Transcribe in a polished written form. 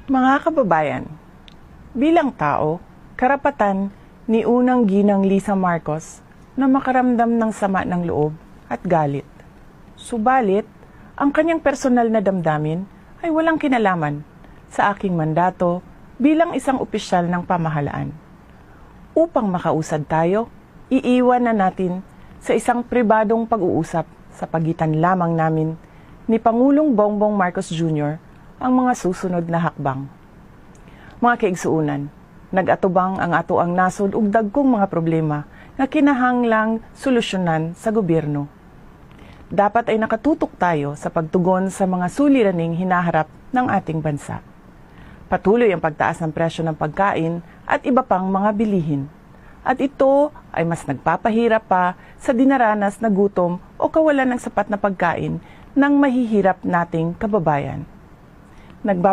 Mga kababayan, bilang tao, karapatan ni unang ginang Lisa Marcos na makaramdam ng sama ng loob at galit. Subalit, ang kanyang personal na damdamin ay walang kinalaman sa aking mandato bilang isang opisyal ng pamahalaan. Upang makausad tayo, iiwan na natin sa isang pribadong pag-uusap sa pagitan lamang namin ni Pangulong Bongbong Marcos Jr. ang mga susunod na hakbang. Mga kaigsuunan, nag-atubang ang ato ang nasod ug dagkong mga problema nga kinahanglang solusyonan sa gobyerno. Dapat ay nakatutok tayo sa pagtugon sa mga suliraning hinaharap ng ating bansa. Patuloy ang pagtaas ng presyo ng pagkain at iba pang mga bilihin. At ito ay mas nagpapahirap pa sa dinaranas na gutom o kawalan ng sapat na pagkain ng mahihirap nating kababayan.